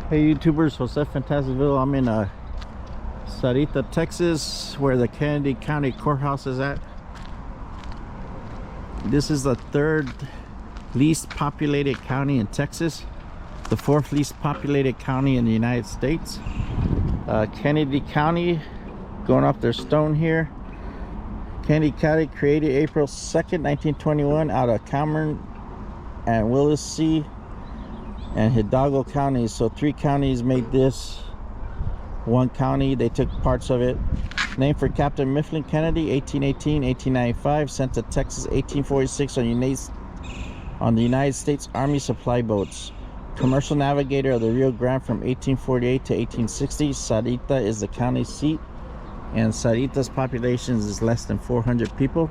Hey YouTubers, Jose Fantasticville. I'm in Sarita, Texas, where the Kenedy County Courthouse is at. This is the third least populated county in Texas, the fourth least populated county in the United States. Kenedy County, going off their stone here. Kenedy County created April 2nd, 1921 out of Cameron and Willacy and Hidalgo counties. So 3 counties made this one county. They took parts of it. Named for Captain Mifflin Kennedy, 1818-1895, sent to Texas 1846 on the United States Army supply boats. Commercial navigator of the Rio Grande from 1848 to 1860. Sarita is the county seat, and Sarita's population is less than 400 people.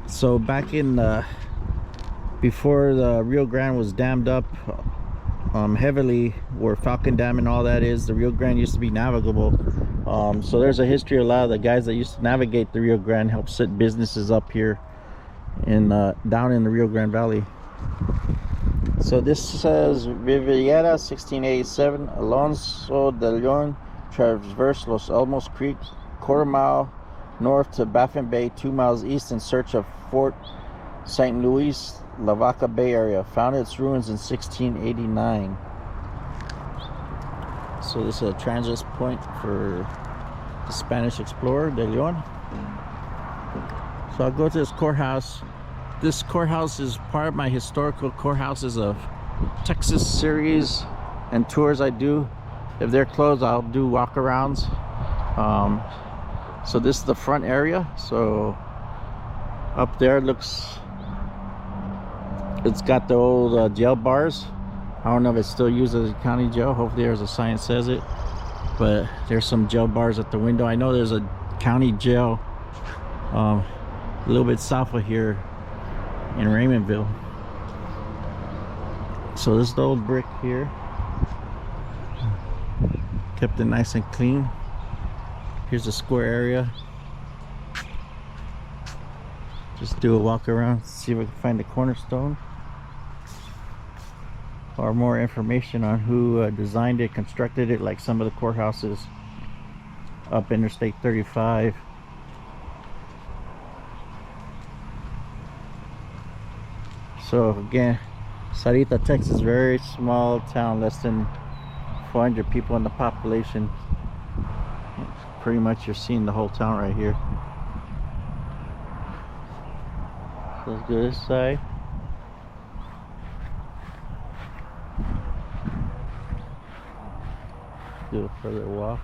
So back in before the Rio Grande was dammed up heavily, where Falcon Dam and all that is, the Rio Grande used to be navigable. So there's a history. A lot of the guys that used to navigate the Rio Grande helped set businesses up here in down in the Rio Grande Valley. So this says Viviera 1687, Alonso de Leon traversed Los Alamos Creek, quarter-mile north to Baffin Bay, 2 miles east, in search of Fort St. Louis, Lavaca Bay area. Found its ruins in 1689. So this is a transit point for the Spanish explorer De Leon. So I'll go to this courthouse. This courthouse is part of my historical courthouses of Texas series and tours I do. If they're closed, I'll do walk-arounds. So this is the front area. So up there it's got the old jail bars. I don't know if it's still used as a county jail. Hopefully there's a sign that says it. But there's some jail bars at the window. I know there's a county jail a little bit south of here in Raymondville. So this is the old brick here. Kept it nice and clean. Here's the square area. Just do a walk around, see if we can find the cornerstone or more information on who designed it, constructed it, like some of the courthouses up Interstate 35. So again, Sarita, Texas, very small town, less than 400 people in the population. Pretty much you're seeing the whole town right here. So let's go this side. Do a further walk.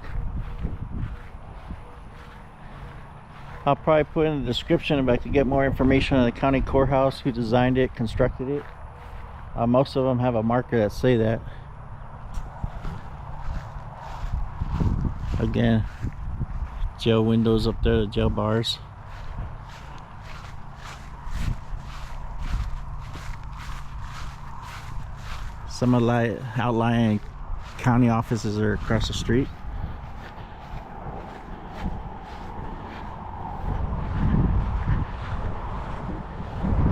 I'll probably put in the description if I could get more information on the county courthouse, who designed it, constructed it. Most of them have a marker that say that. Again, jail windows up there, the jail bars. Some of the outlying county offices are across the street.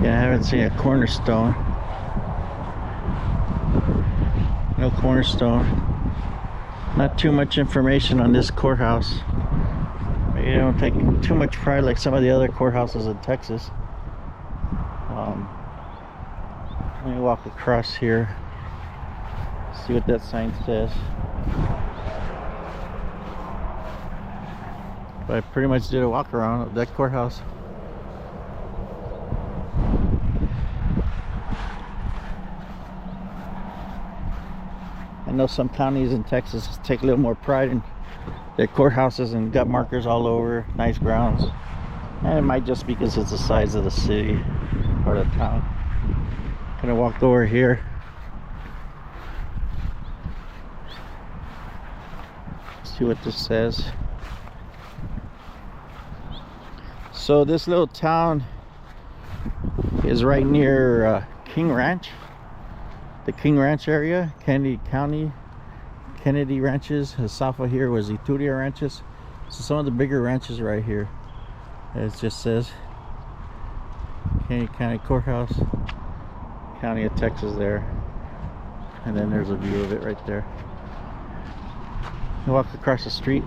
Yeah, I haven't seen a cornerstone. No cornerstone. Not too much information on this courthouse. Maybe they don't take too much pride like some of the other courthouses in Texas. Let me walk across here. See what that sign says. But I pretty much did a walk around of that courthouse. I know some counties in Texas take a little more pride in their courthouses and got markers all over, nice grounds. And it might just be because it's the size of the city or the town. Gonna walk over here. See what this says. So this little town is right near King Ranch, the King Ranch area, Kenedy County, Kenedy ranches. South of here was Ituria ranches. So some of the bigger ranches right here. It just says Kenedy County Courthouse, County of Texas there. and then there's a view of it right there. You walk across the street.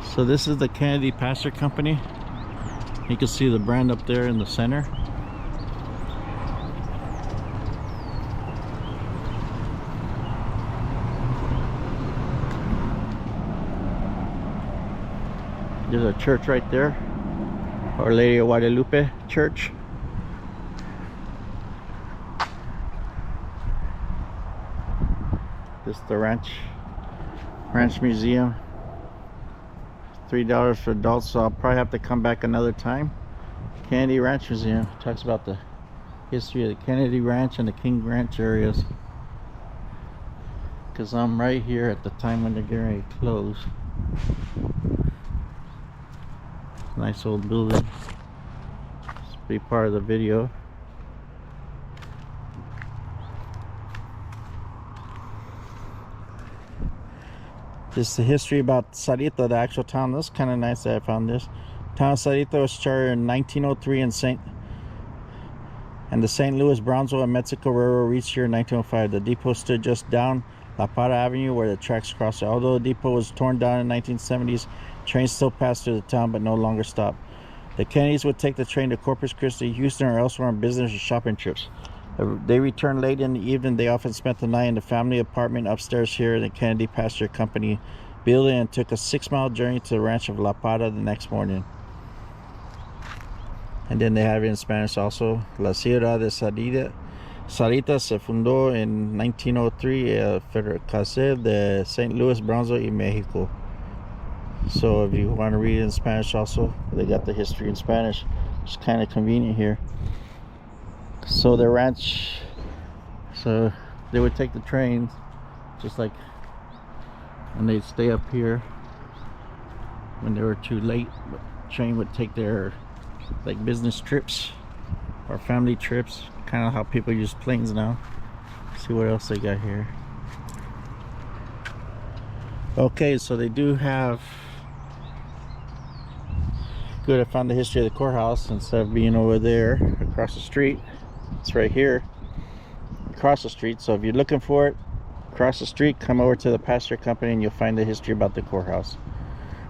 So this is the Kenedy Pasture Company. You can see the brand up there in the center. There's a church right there, Our Lady of Guadalupe Church. This is the ranch museum. $3 for adults, so I'll probably have to come back another time. Kenedy Ranch Museum talks about the history of the Kenedy Ranch and the King Ranch areas, because I'm right here at the time when they're getting ready to close. Nice old building. This will be part of the video. This is the history about Sarita, the actual town. This is kind of nice that I found this. Town of Sarita was chartered in 1903 and the St. Louis, Brownsville, and Mexico Railroad reached here in 1905. The depot stood just down La Parra Avenue where the tracks crossed. Although the depot was torn down in the 1970s, trains still passed through the town but no longer stopped. The Kennedys would take the train to Corpus Christi, Houston, or elsewhere on business or shopping trips. They returned late in the evening. They often spent the night in the family apartment upstairs here in the Kenedy Pasture Company building and took a 6-mile journey to the ranch of La Parra the next morning. And then they have it in Spanish also. La Ciudad de Sarita se fundó en 1903 Ferrocarril de St. Louis, Brownsville, y Mexico. So if you want to read it in Spanish also, they got the history in Spanish. It's kind of convenient here. So the ranch, so they would take the trains just like, and they'd stay up here when they were too late. But the train would take their like business trips or family trips, kind of how people use planes now. Let's see what else they got here. Okay, so they do have, good, I found the history of the courthouse instead of being over there across the street. It's right here across the street. So if you're looking for it across the street, come over to the Pasture Company and you'll find the history about the courthouse.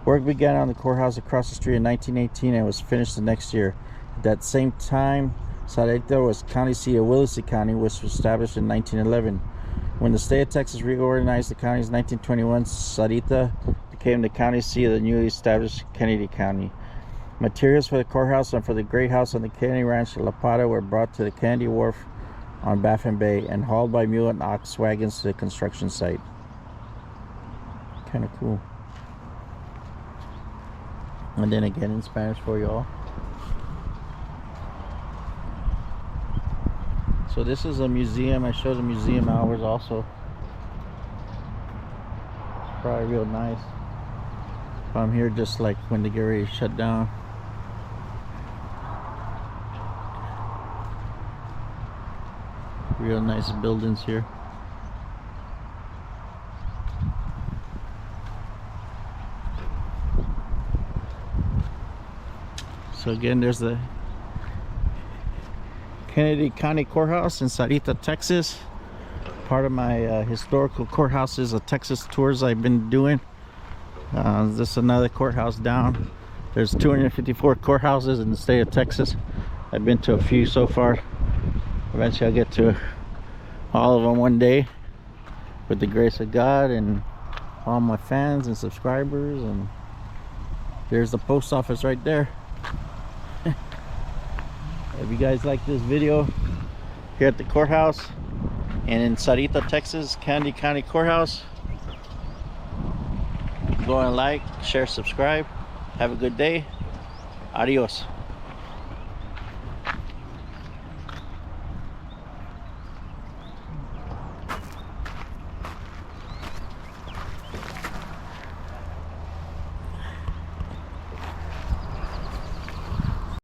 Work began on the courthouse across the street in 1918 and was finished the next year. At that same time, Sarita was county seat of Willacy County, which was established in 1911. When the state of Texas reorganized the counties in 1921, Sarita became the county seat of the newly established Kenedy County. Materials for the courthouse and for the great house on the Kenedy Ranch La Parra were brought to the Kenedy Wharf on Baffin Bay and hauled by mule and ox wagons to the construction site. Kind of cool. And then again in Spanish for y'all. So this is a museum. I showed the museum hours also. It's probably real nice. I'm here just like when they get ready to shut down. Real nice buildings here. So again, there's the Kenedy County Courthouse in Sarita, Texas. Part of my historical courthouses of Texas tours I've been doing. This is another courthouse down. There's 254 courthouses in the state of Texas. I've been to a few so far. Eventually I'll get to all of them one day with the grace of God and all my fans and subscribers. And there's the post office right there. If you guys like this video here at the courthouse and in Sarita, Texas, Kenedy County Courthouse, go and like, share, subscribe. Have a good day. Adios.